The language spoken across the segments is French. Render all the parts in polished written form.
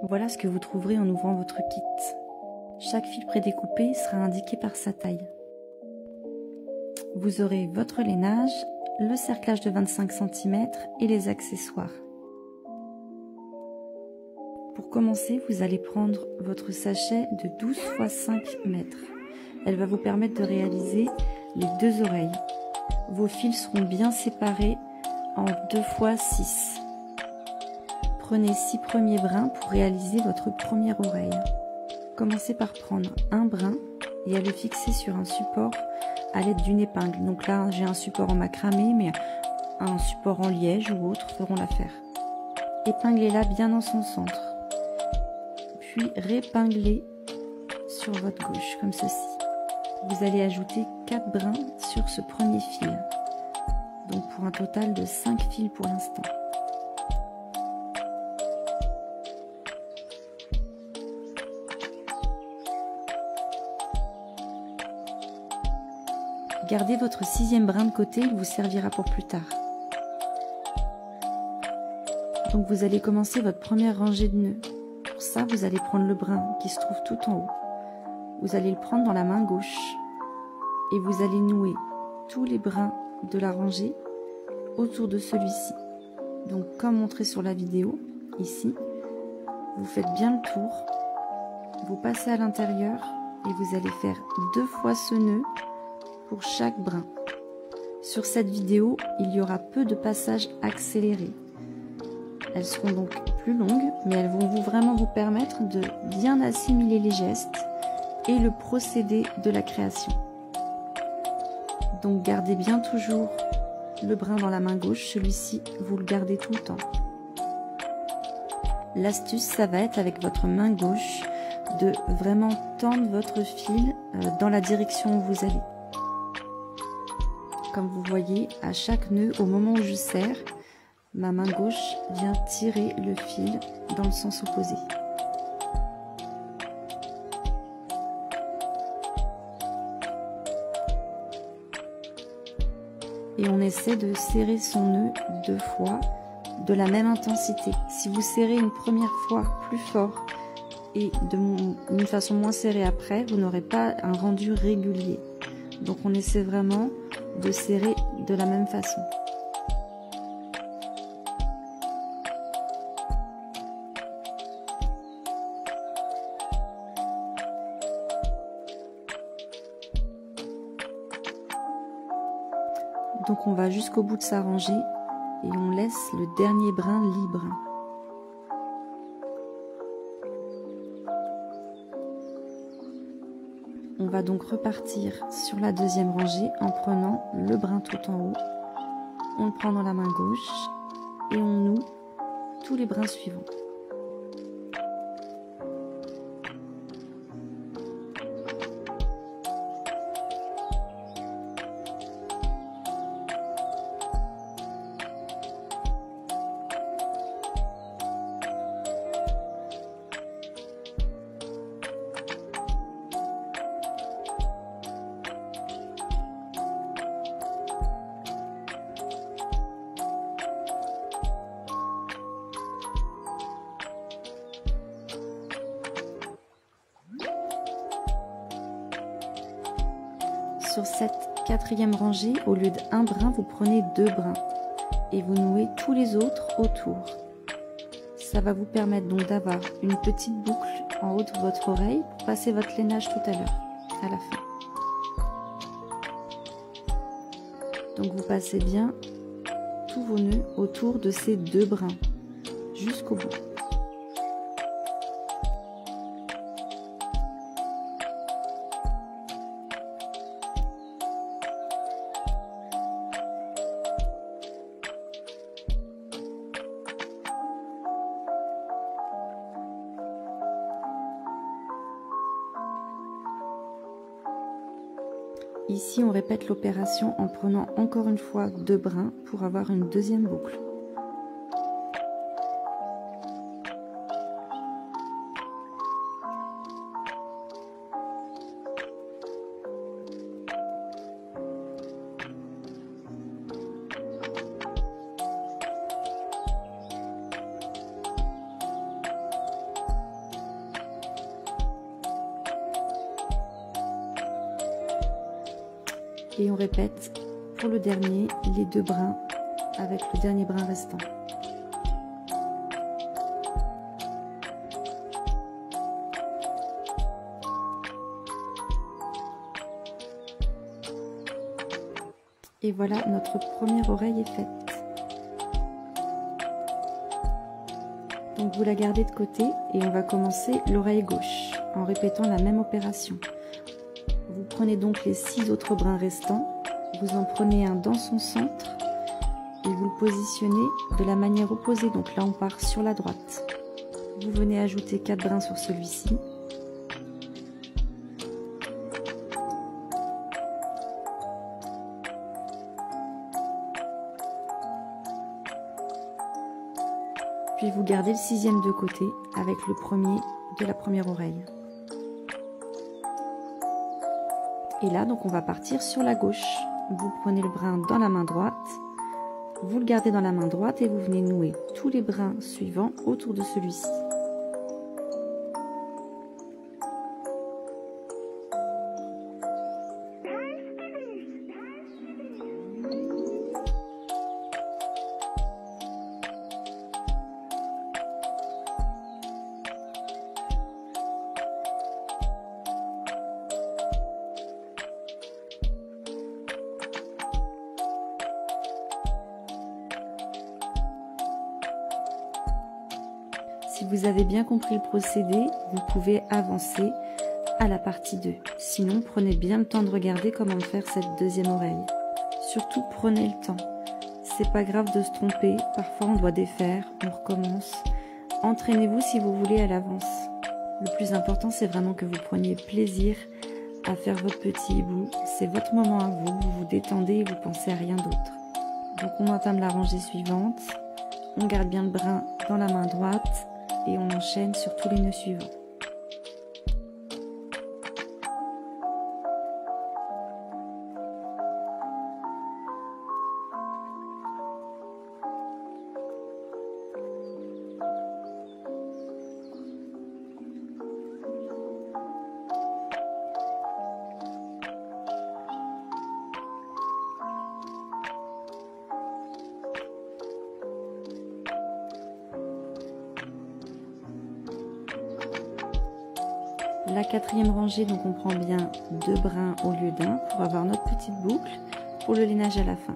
Voilà ce que vous trouverez en ouvrant votre kit. Chaque fil prédécoupé sera indiqué par sa taille. Vous aurez votre lainage, le cerclage de 25 cm et les accessoires. Pour commencer, vous allez prendre votre sachet de 12 x 5 mètres. Elle va vous permettre de réaliser les deux oreilles. Vos fils seront bien séparés en 2 x 6. Prenez 6 premiers brins pour réaliser votre première oreille. Commencez par prendre un brin et à le fixer sur un support à l'aide d'une épingle. Donc là, j'ai un support en macramé, mais un support en liège ou autre feront l'affaire. Épinglez-la bien dans son centre. Puis répinglez sur votre gauche, comme ceci. Vous allez ajouter 4 brins sur ce premier fil. Donc pour un total de 5 fils pour l'instant. Gardez votre 6e brin de côté, il vous servira pour plus tard. Donc vous allez commencer votre première rangée de nœuds. Pour ça, vous allez prendre le brin qui se trouve tout en haut. Vous allez le prendre dans la main gauche et vous allez nouer tous les brins de la rangée autour de celui-ci. Donc comme montré sur la vidéo, ici, vous faites bien le tour, vous passez à l'intérieur et vous allez faire 2 fois ce nœud pour chaque brin. Sur cette vidéo, il y aura peu de passages accélérés. Elles seront donc plus longues, mais elles vont vraiment vous permettre de bien assimiler les gestes et le procédé de la création. Donc gardez bien toujours le brin dans la main gauche, celui-ci vous le gardez tout le temps. L'astuce, ça va être avec votre main gauche de vraiment tendre votre fil dans la direction où vous allez. Comme vous voyez, à chaque nœud, au moment où je serre, ma main gauche vient tirer le fil dans le sens opposé. Et on essaie de serrer son nœud 2 fois de la même intensité. Si vous serrez une première fois plus fort et d'une façon moins serrée après, vous n'aurez pas un rendu régulier. Donc on essaie vraiment de serrer de la même façon. Donc on va jusqu'au bout de sa rangée et on laisse le dernier brin libre. On va donc repartir sur la 2e rangée en prenant le brin tout en haut. On le prend dans la main gauche et on noue tous les brins suivants. Sur cette 4e rangée, au lieu d'un brin, vous prenez 2 brins et vous nouez tous les autres autour. Ça va vous permettre donc d'avoir une petite boucle en haut de votre oreille pour passer votre lainage tout à l'heure, à la fin. Donc vous passez bien tous vos nœuds autour de ces 2 brins jusqu'au bout. Ici, on répète l'opération en prenant encore une fois 2 brins pour avoir une 2e boucle. Et on répète pour le dernier les 2 brins avec le dernier brin restant. Et voilà, notre première oreille est faite. Donc vous la gardez de côté et on va commencer l'oreille gauche en répétant la même opération. Vous prenez donc les 6 autres brins restants, vous en prenez un dans son centre et vous le positionnez de la manière opposée. Donc là on part sur la droite. Vous venez ajouter 4 brins sur celui-ci. Puis vous gardez le 6e de côté avec le premier de la première oreille. Et là, donc on va partir sur la gauche. Vous prenez le brin dans la main droite, vous le gardez dans la main droite et vous venez nouer tous les brins suivants autour de celui-ci. Si vous avez bien compris le procédé, vous pouvez avancer à la partie 2. Sinon, prenez bien le temps de regarder comment faire cette deuxième oreille. Surtout, prenez le temps. C'est pas grave de se tromper, parfois on doit défaire, on recommence. Entraînez-vous si vous voulez à l'avance. Le plus important, c'est vraiment que vous preniez plaisir à faire votre petit hibou. C'est votre moment à vous, vous vous détendez et vous pensez à rien d'autre. Donc on entame la rangée suivante, on garde bien le brin dans la main droite, et on enchaîne sur tous les nœuds suivants. La 4e rangée, donc on prend bien 2 brins au lieu d'un pour avoir notre petite boucle pour le lainage à la fin.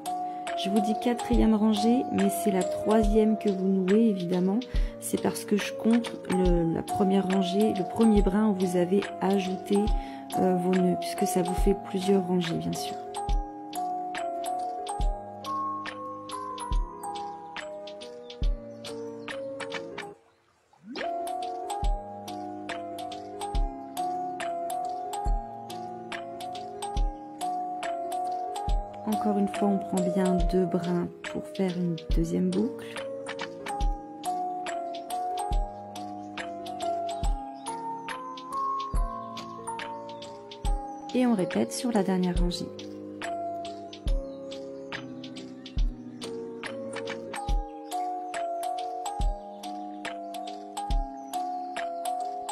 Je vous dis 4e rangée, mais c'est la 3e que vous nouez évidemment. C'est parce que je compte la première rangée, le premier brin où vous avez ajouté vos nœuds, puisque ça vous fait plusieurs rangées bien sûr. Encore une fois, on prend bien 2 brins pour faire une deuxième boucle. Et on répète sur la dernière rangée.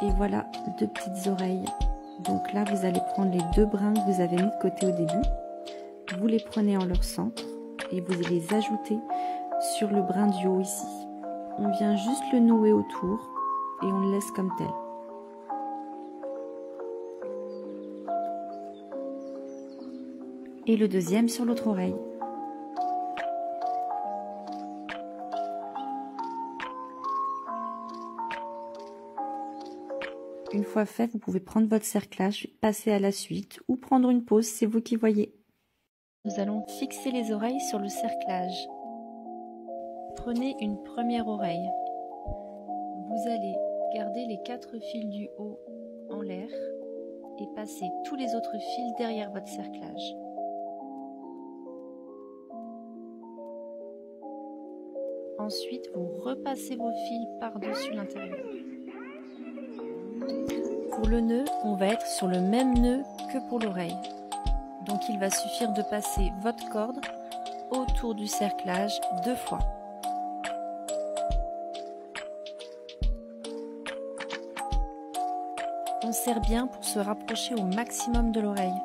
Et voilà 2 petites oreilles. Donc là, vous allez prendre les 2 brins que vous avez mis de côté au début. Vous les prenez en leur centre et vous les ajoutez sur le brin du haut ici. On vient juste le nouer autour et on le laisse comme tel. Et le deuxième sur l'autre oreille. Une fois fait, vous pouvez prendre votre cerclage, passer à la suite ou prendre une pause, c'est vous qui voyez. Nous allons fixer les oreilles sur le cerclage. Prenez une première oreille. Vous allez garder les 4 fils du haut en l'air et passer tous les autres fils derrière votre cerclage. Ensuite, vous repassez vos fils par-dessus l'intérieur. Pour le nœud, on va être sur le même nœud que pour l'oreille. Donc il va suffire de passer votre corde autour du cerclage 2 fois. On serre bien pour se rapprocher au maximum de l'oreille.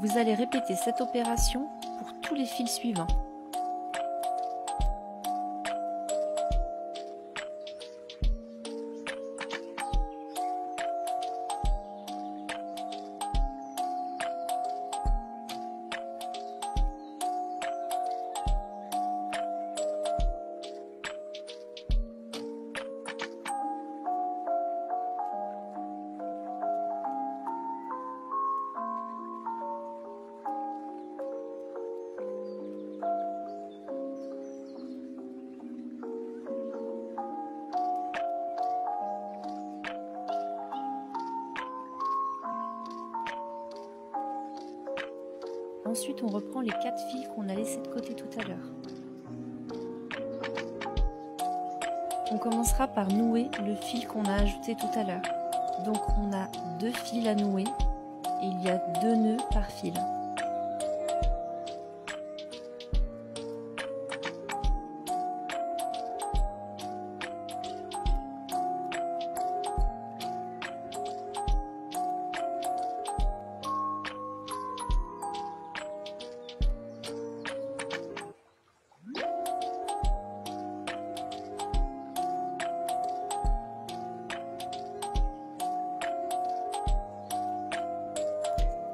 Vous allez répéter cette opération pour tous les fils suivants. Ensuite, on reprend les 4 fils qu'on a laissés de côté tout à l'heure. On commencera par nouer le fil qu'on a ajouté tout à l'heure. Donc on a 2 fils à nouer et il y a 2 nœuds par fil.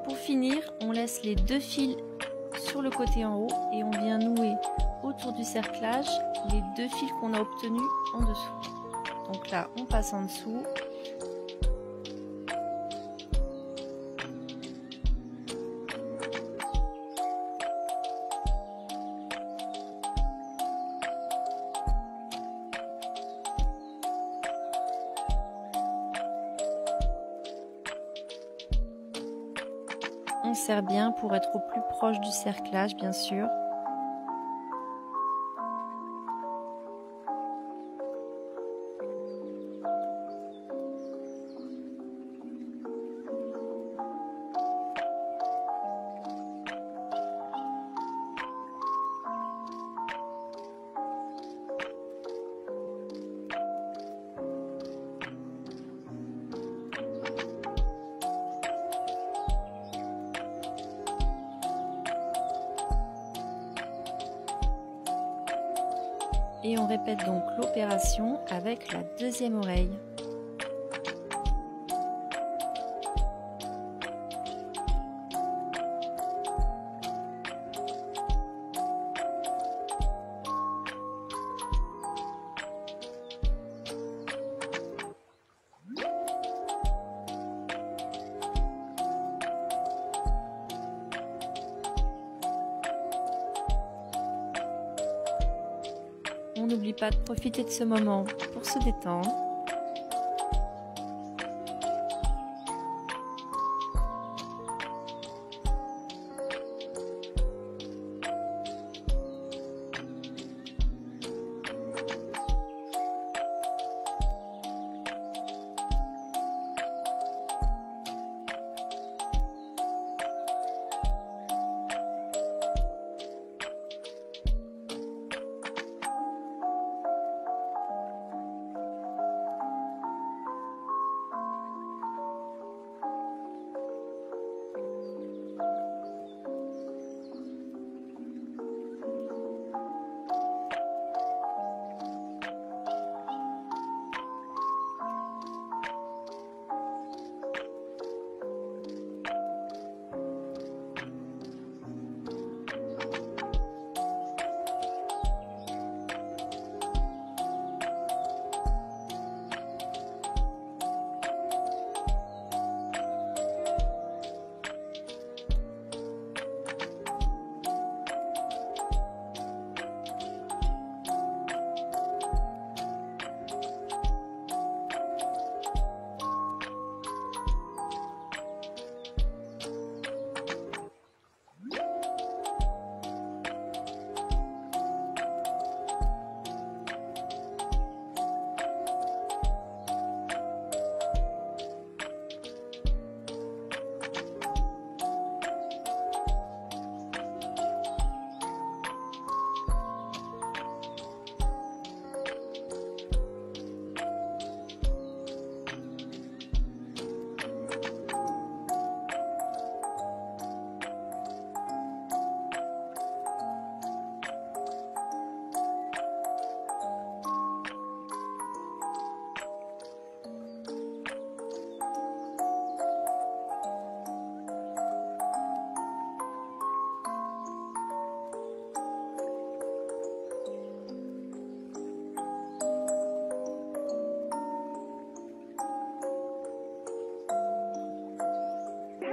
Pour finir, on laisse les 2 fils sur le côté en haut et on vient nouer autour du cerclage les 2 fils qu'on a obtenus en dessous. Donc là, on passe en dessous. On serre bien pour être au plus proche du cerclage, bien sûr. Et on répète donc l'opération avec la deuxième oreille. On n'oublie pas de profiter de ce moment pour se détendre.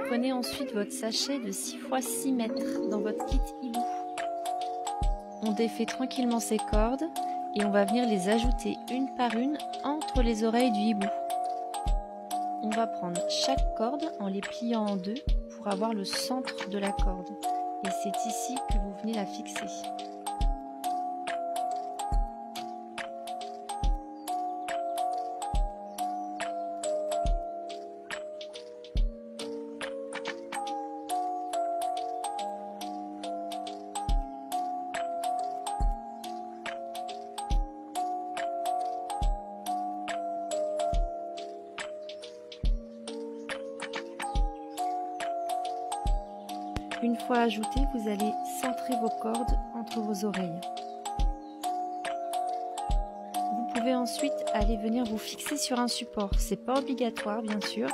prenez ensuite votre sachet de 6 x 6 mètres dans votre kit hibou. On défait tranquillement ces cordes et on va venir les ajouter une par une entre les oreilles du hibou. On va prendre chaque corde en les pliant en deux pour avoir le centre de la corde. Et c'est ici que vous venez la fixer. Une fois ajouté, vous allez centrer vos cordes entre vos oreilles. Vous pouvez ensuite aller venir vous fixer sur un support. C'est pas obligatoire bien sûr,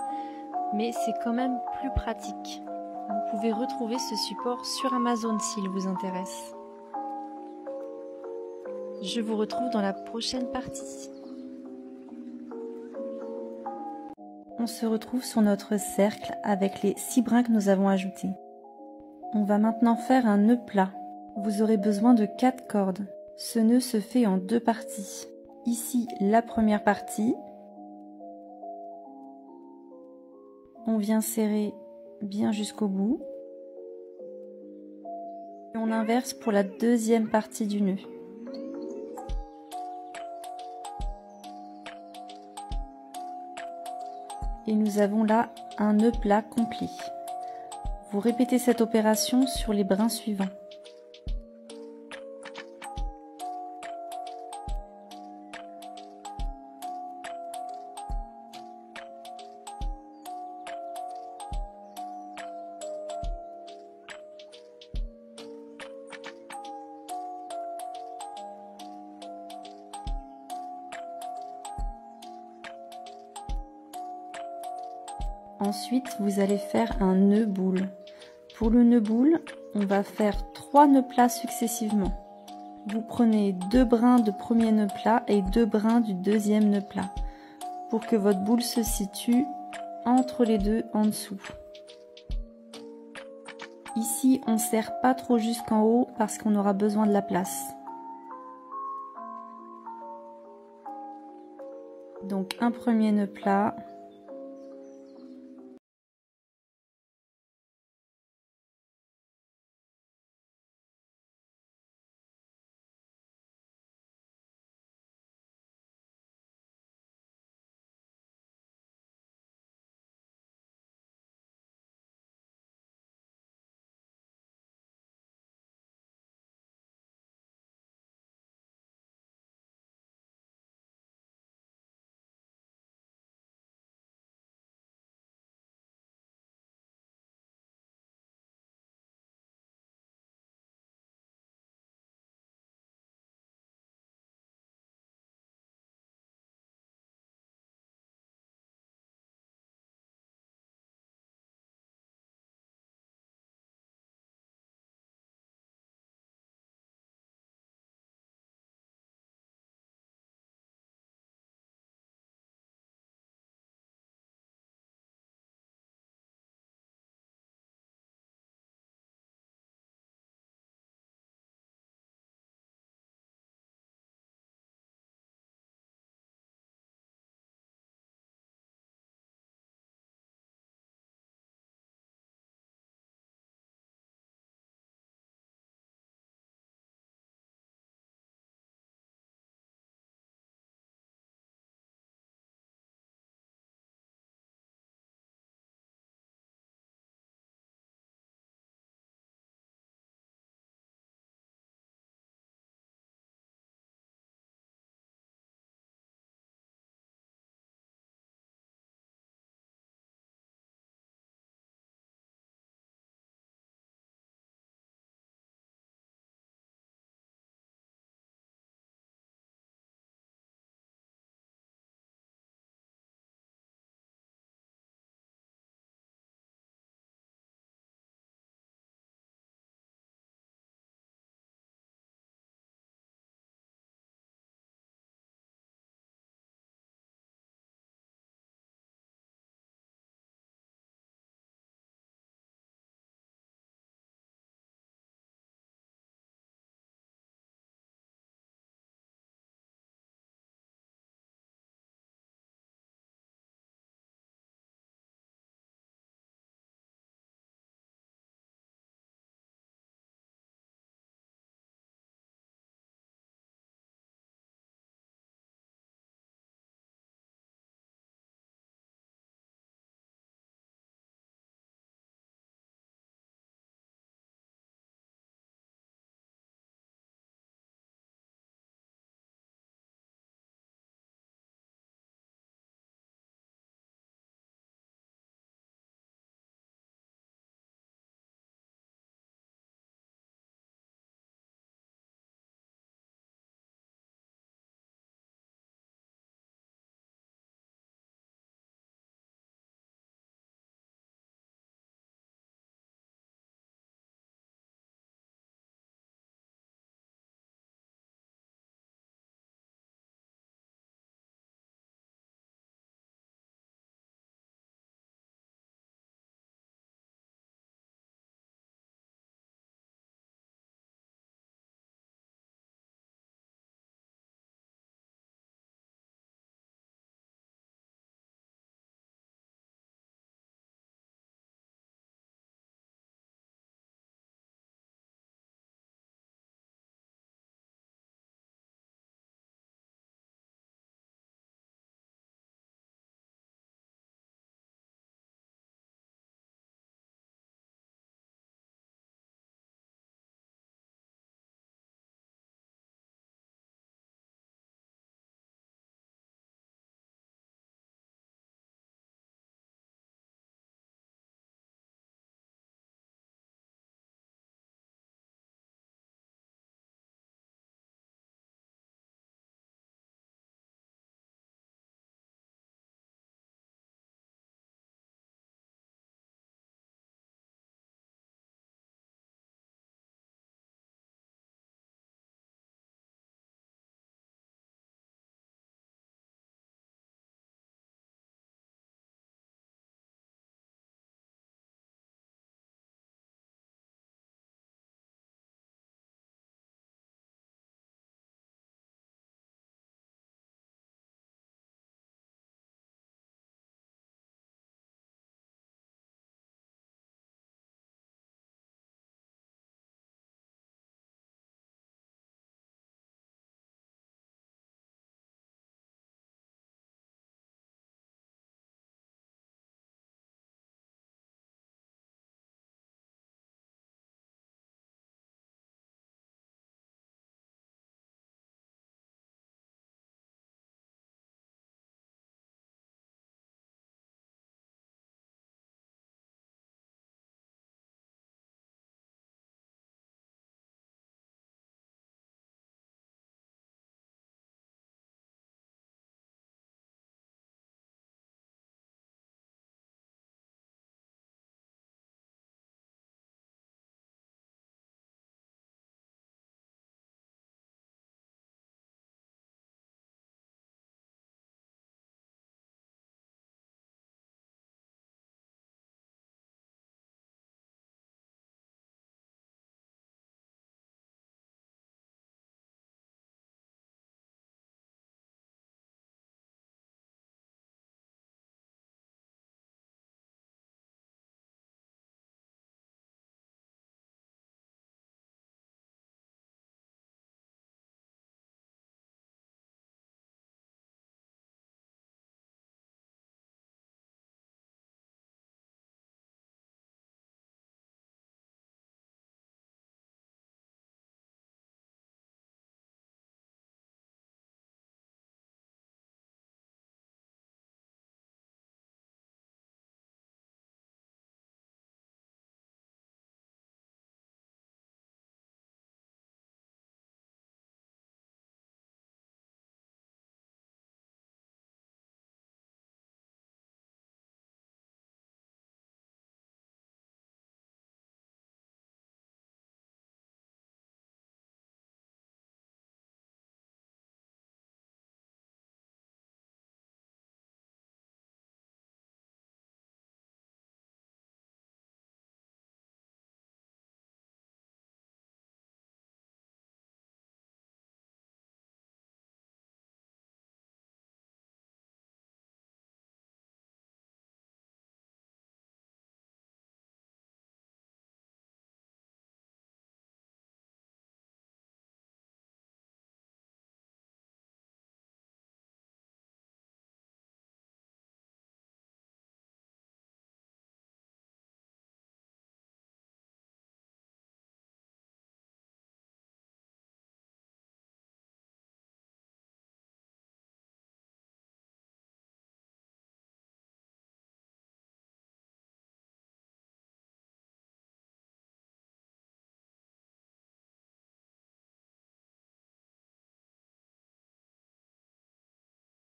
mais c'est quand même plus pratique. Vous pouvez retrouver ce support sur Amazon s'il vous intéresse. Je vous retrouve dans la prochaine partie. On se retrouve sur notre cercle avec les 6 brins que nous avons ajoutés. On va maintenant faire un nœud plat. Vous aurez besoin de 4 cordes. Ce nœud se fait en 2 parties. Ici, la première partie. On vient serrer bien jusqu'au bout. Et on inverse pour la deuxième partie du nœud. Et nous avons là un nœud plat complet. Vous répétez cette opération sur les brins suivants. Ensuite, vous allez faire un nœud boule. Pour le nœud boule, on va faire 3 nœuds plats successivement. Vous prenez 2 brins de premier nœud plat et 2 brins du deuxième nœud plat pour que votre boule se situe entre les deux en dessous. Ici, on ne serre pas trop jusqu'en haut parce qu'on aura besoin de la place. Donc un premier nœud plat.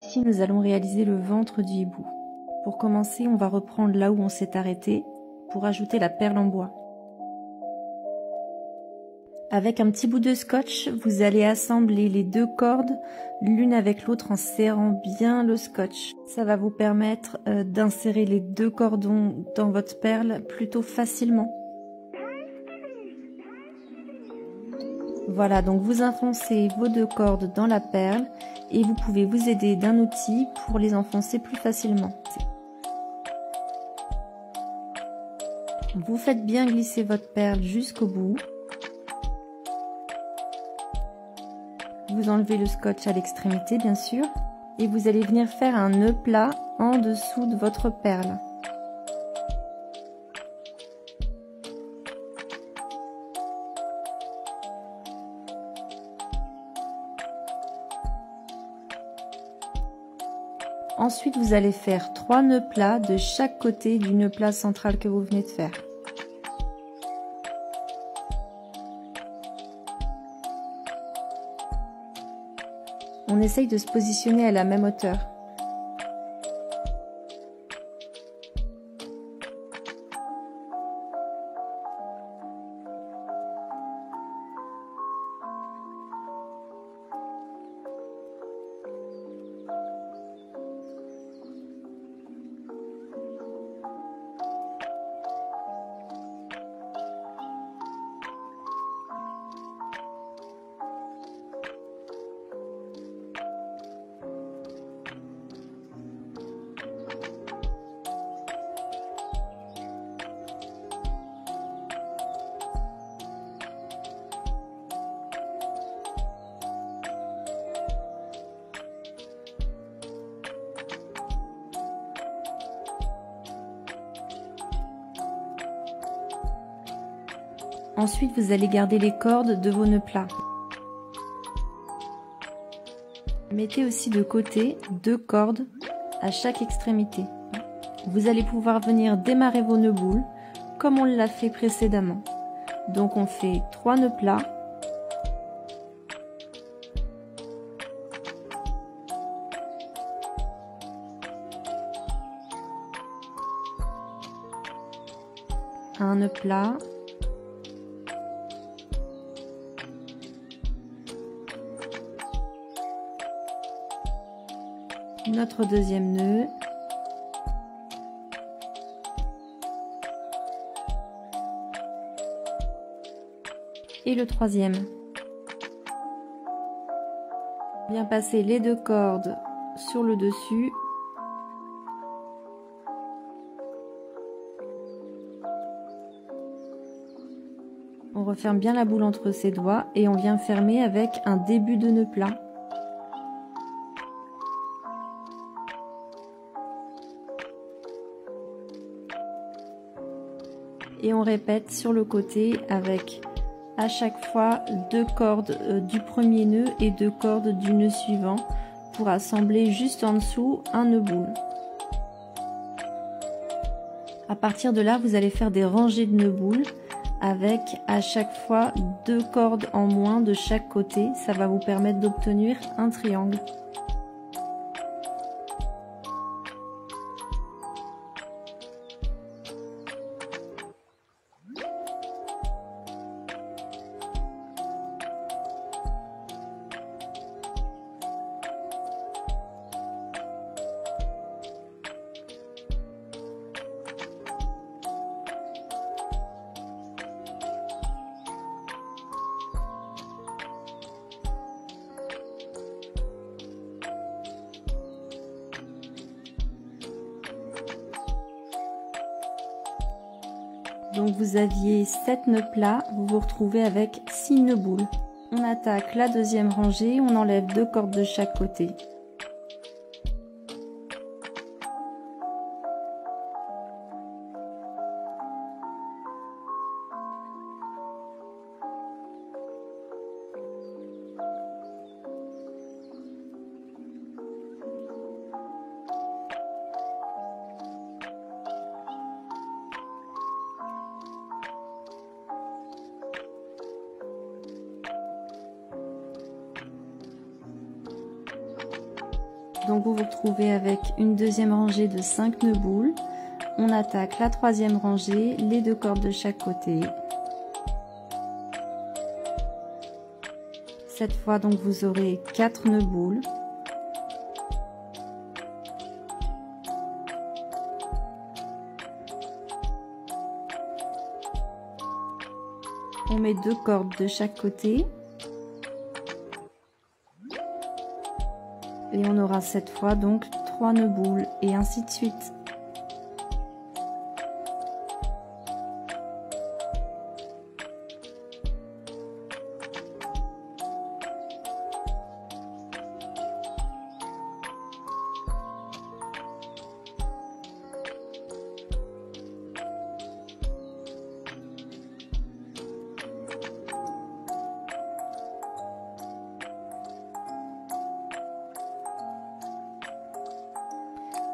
Ici, nous allons réaliser le ventre du hibou. Pour commencer, on va reprendre là où on s'est arrêté pour ajouter la perle en bois. Avec un petit bout de scotch, vous allez assembler les deux cordes l'une avec l'autre en serrant bien le scotch. Ça va vous permettre d'insérer les deux cordons dans votre perle plutôt facilement. Voilà, donc vous enfoncez vos deux cordes dans la perle et vous pouvez vous aider d'un outil pour les enfoncer plus facilement. Vous faites bien glisser votre perle jusqu'au bout. Vous enlevez le scotch à l'extrémité bien sûr et vous allez venir faire un nœud plat en dessous de votre perle. Ensuite, vous allez faire 3 nœuds plats de chaque côté du nœud plat central que vous venez de faire. On essaye de se positionner à la même hauteur. Ensuite, vous allez garder les cordes de vos nœuds plats. Mettez aussi de côté 2 cordes à chaque extrémité. Vous allez pouvoir venir démarrer vos nœuds boules comme on l'a fait précédemment. Donc on fait 3 nœuds plats. Un nœud plat. Notre deuxième nœud. Et le troisième. Bien passer les 2 cordes sur le dessus. On referme bien la boule entre ses doigts et on vient fermer avec un début de nœud plat. Et on répète sur le côté avec à chaque fois 2 cordes du premier nœud et 2 cordes du nœud suivant pour assembler juste en dessous un nœud boule. À partir de là, vous allez faire des rangées de nœuds boules avec à chaque fois 2 cordes en moins de chaque côté. Ça va vous permettre d'obtenir un triangle. Donc vous aviez 7 nœuds plats, vous vous retrouvez avec 6 nœuds boules. On attaque la deuxième rangée, on enlève 2 cordes de chaque côté. Donc vous vous retrouvez avec une deuxième rangée de 5 nœuds boules. On attaque la troisième rangée, les 2 cordes de chaque côté. Cette fois donc vous aurez 4 nœuds boules. On met 2 cordes de chaque côté. Et on aura cette fois donc 3 nœuds boules et ainsi de suite.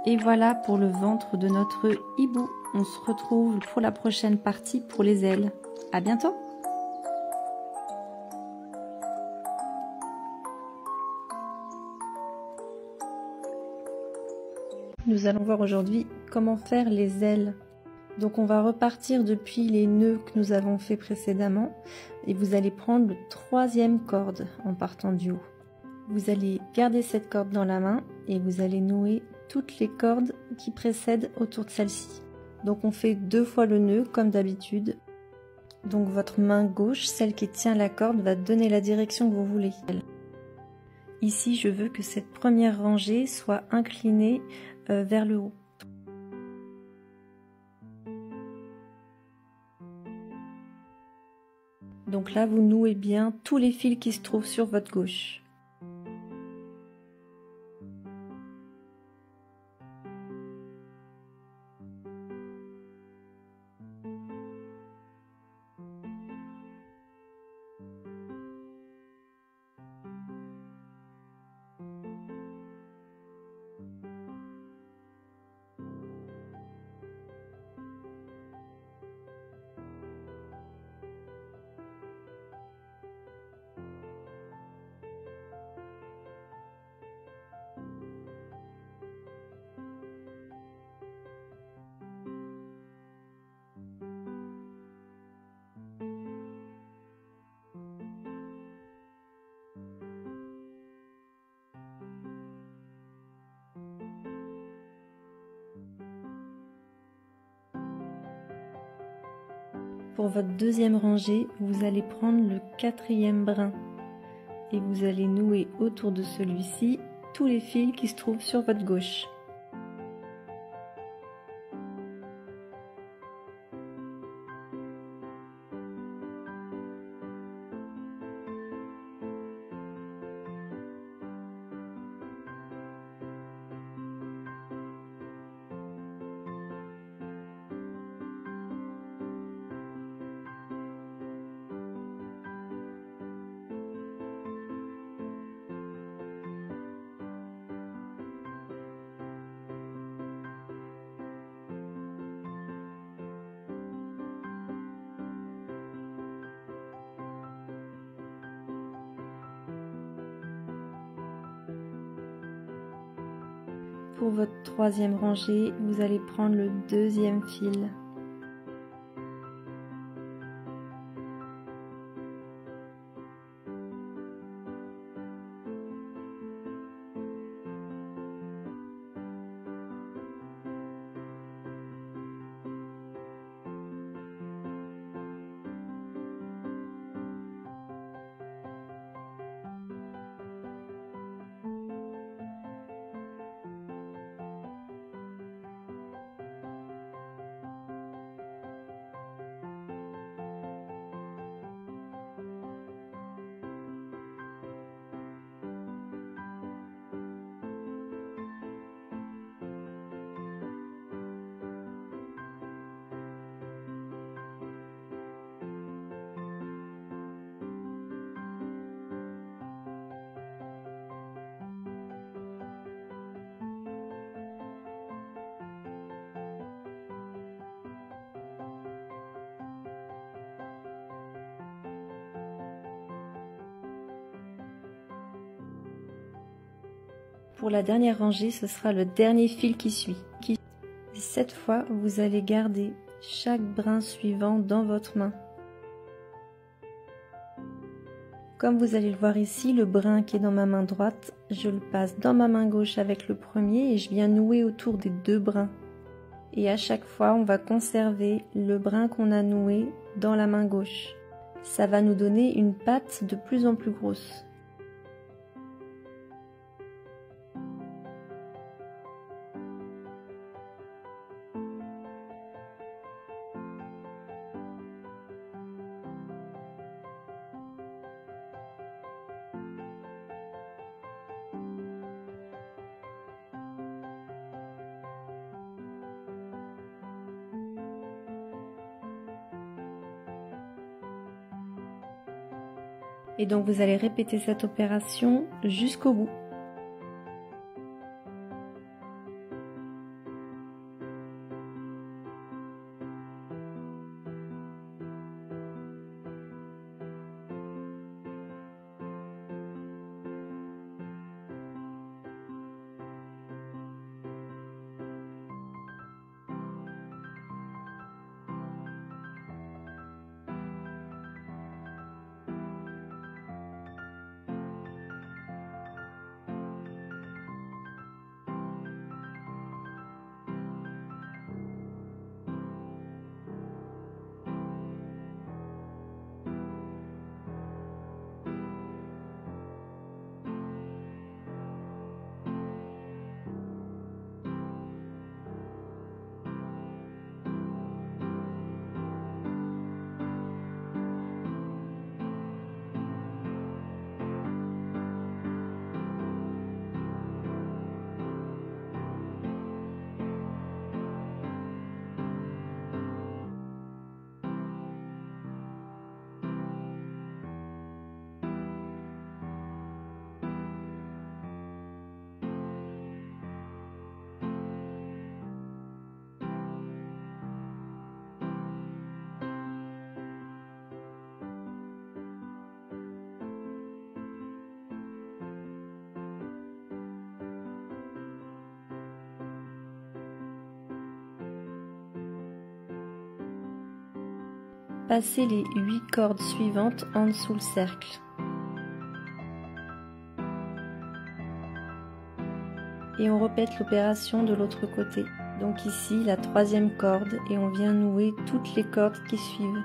Et voilà pour le ventre de notre hibou. On se retrouve pour la prochaine partie pour les ailes. À bientôt! Nous allons voir aujourd'hui comment faire les ailes. Donc on va repartir depuis les nœuds que nous avons fait précédemment et vous allez prendre le 3e corde en partant du haut. Vous allez garder cette corde dans la main et vous allez nouer toutes les cordes qui précèdent autour de celle-ci. Donc on fait 2 fois le nœud comme d'habitude. Donc votre main gauche, celle qui tient la corde, va donner la direction que vous voulez. Ici, je veux que cette première rangée soit inclinée vers le haut. Donc là, vous nouez bien tous les fils qui se trouvent sur votre gauche. Pour votre deuxième rangée, vous allez prendre le 4e brin et vous allez nouer autour de celui-ci tous les fils qui se trouvent sur votre gauche. Pour votre 3e rangée, vous allez prendre le 2e fil. Pour la dernière rangée, ce sera le dernier fil qui suit. Cette fois, vous allez garder chaque brin suivant dans votre main. Comme vous allez le voir ici, le brin qui est dans ma main droite, je le passe dans ma main gauche avec le premier et je viens nouer autour des deux brins. Et à chaque fois, on va conserver le brin qu'on a noué dans la main gauche. Ça va nous donner une patte de plus en plus grosse. Et donc vous allez répéter cette opération jusqu'au bout. Passez les 8 cordes suivantes en dessous le cercle. Et on répète l'opération de l'autre côté. Donc ici, la troisième corde et on vient nouer toutes les cordes qui suivent.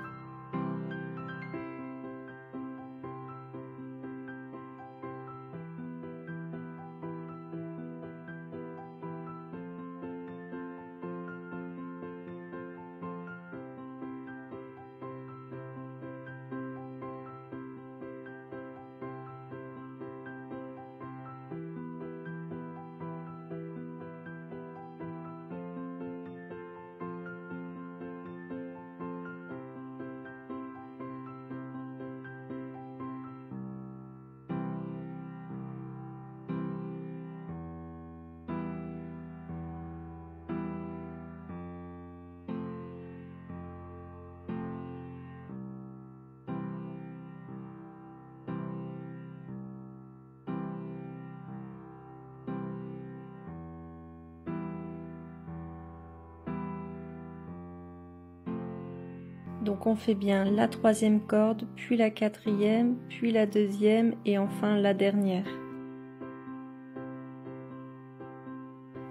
Donc on fait bien la troisième corde, puis la quatrième, puis la deuxième et enfin la dernière.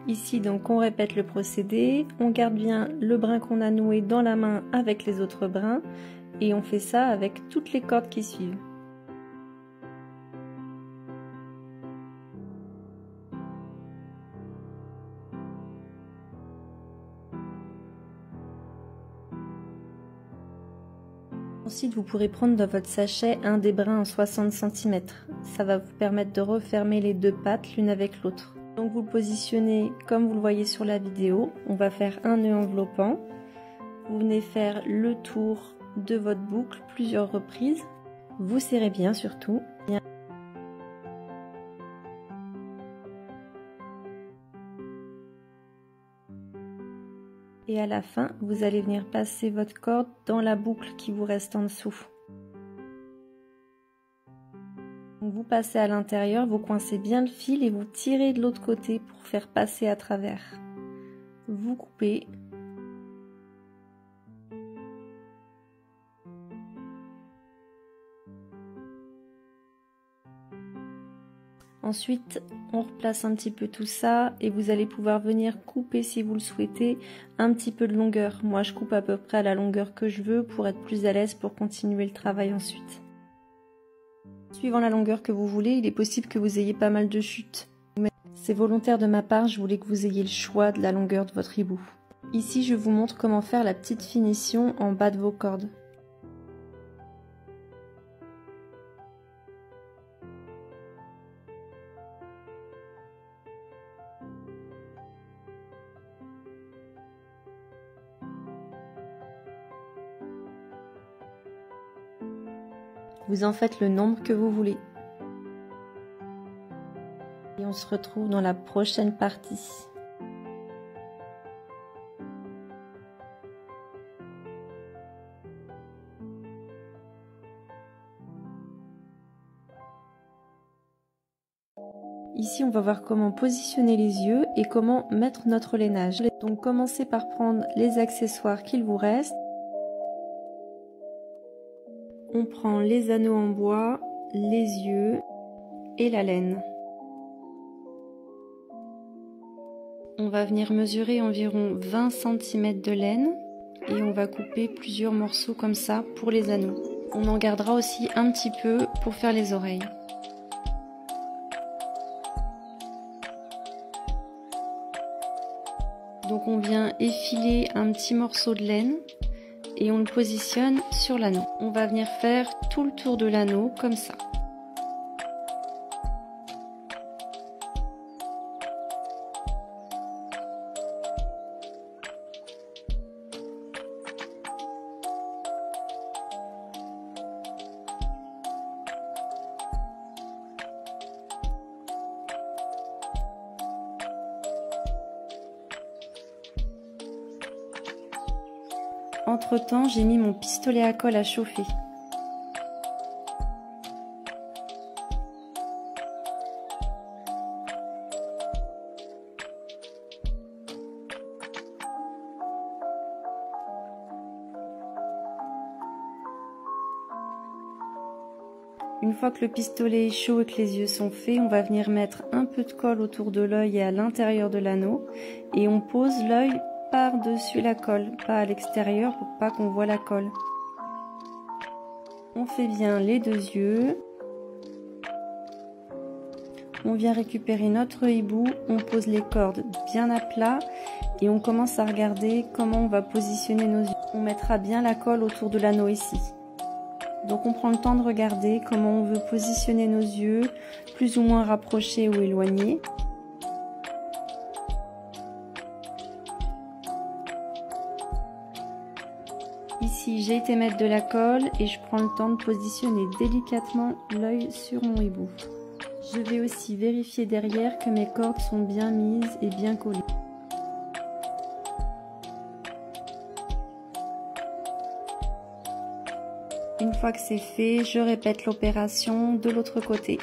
Ici donc on répète le procédé, on garde bien le brin qu'on a noué dans la main avec les autres brins et on fait ça avec toutes les cordes qui suivent. Ensuite, vous pourrez prendre dans votre sachet un des brins en 60 cm. Ça va vous permettre de refermer les deux pattes l'une avec l'autre. Donc vous le positionnez comme vous le voyez sur la vidéo. On va faire un nœud enveloppant. Vous venez faire le tour de votre boucle plusieurs reprises. Vous serrez bien surtout. Et à la fin, vous allez venir passer votre corde dans la boucle qui vous reste en dessous. Donc vous passez à l'intérieur, vous coincez bien le fil et vous tirez de l'autre côté pour faire passer à travers. Vous coupez. Ensuite, on replace un petit peu tout ça et vous allez pouvoir venir couper, si vous le souhaitez, un petit peu de longueur. Moi, je coupe à peu près à la longueur que je veux pour être plus à l'aise pour continuer le travail ensuite. Suivant la longueur que vous voulez, il est possible que vous ayez pas mal de chutes. Mais c'est volontaire de ma part, je voulais que vous ayez le choix de la longueur de votre hibou. Ici, je vous montre comment faire la petite finition en bas de vos cordes. Vous en faites le nombre que vous voulez. Et on se retrouve dans la prochaine partie. Ici, on va voir comment positionner les yeux et comment mettre notre lainage. Donc, commencez par prendre les accessoires qu'il vous reste. On prend les anneaux en bois, les yeux et la laine. On va venir mesurer environ 20 cm de laine et on va couper plusieurs morceaux comme ça pour les anneaux. On en gardera aussi un petit peu pour faire les oreilles. Donc on vient effiler un petit morceau de laine et on le positionne sur l'anneau. On va venir faire tout le tour de l'anneau comme ça. Entre-temps, j'ai mis mon pistolet à colle à chauffer. Une fois que le pistolet est chaud et que les yeux sont faits, on va venir mettre un peu de colle autour de l'œil et à l'intérieur de l'anneau et on pose l'œil par-dessus la colle, pas à l'extérieur pour pas qu'on voit la colle. On fait bien les deux yeux. On vient récupérer notre hibou, on pose les cordes bien à plat et on commence à regarder comment on va positionner nos yeux. On mettra bien la colle autour de l'anneau ici. Donc on prend le temps de regarder comment on veut positionner nos yeux, plus ou moins rapprochés ou éloignés. Ici, j'ai été mettre de la colle et je prends le temps de positionner délicatement l'œil sur mon hibou. Je vais aussi vérifier derrière que mes cordes sont bien mises et bien collées. Une fois que c'est fait, je répète l'opération de l'autre côté.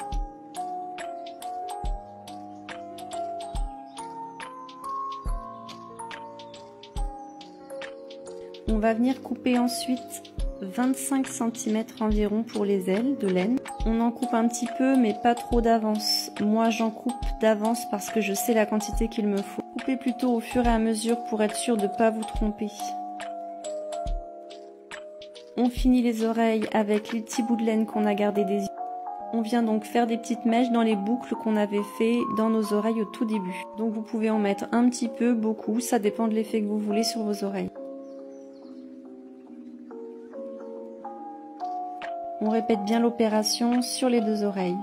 On va venir couper ensuite 25 cm environ pour les ailes de laine. On en coupe un petit peu mais pas trop d'avance. Moi j'en coupe d'avance parce que je sais la quantité qu'il me faut. Coupez plutôt au fur et à mesure pour être sûr de ne pas vous tromper. On finit les oreilles avec les petits bouts de laine qu'on a gardés des yeux. On vient donc faire des petites mèches dans les boucles qu'on avait fait dans nos oreilles au tout début. Donc vous pouvez en mettre un petit peu, beaucoup, ça dépend de l'effet que vous voulez sur vos oreilles. On répète bien l'opération sur les deux oreilles.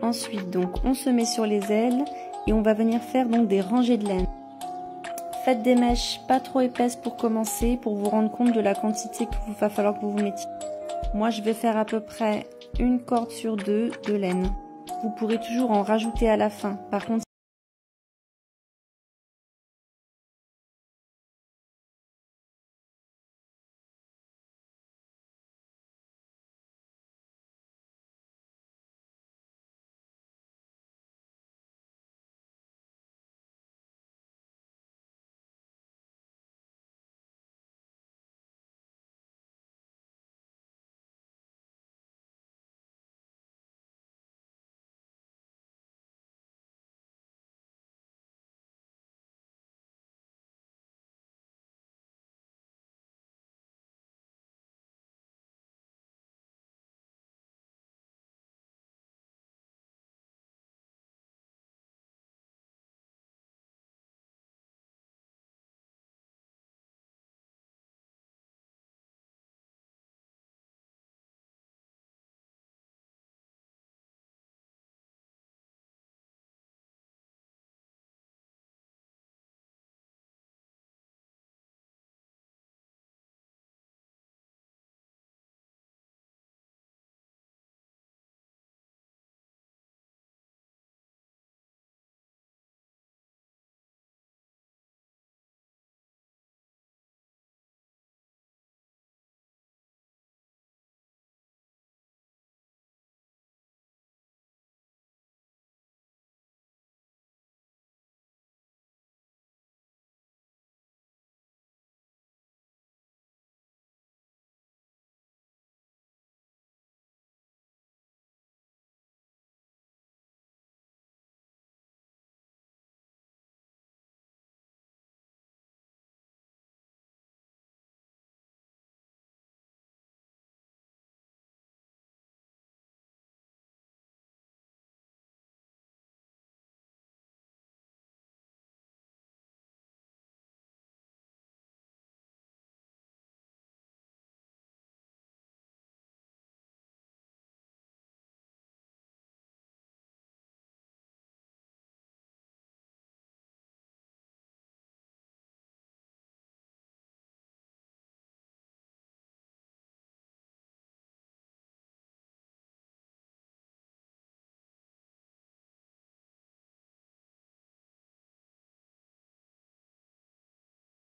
Ensuite, donc, on se met sur les ailes et on va venir faire donc des rangées de laine. Faites des mèches pas trop épaisses pour commencer, pour vous rendre compte de la quantité qu'il va falloir que vous mettiez. Moi, je vais faire à peu près une corde sur deux de laine. Vous pourrez toujours en rajouter à la fin. Par contre,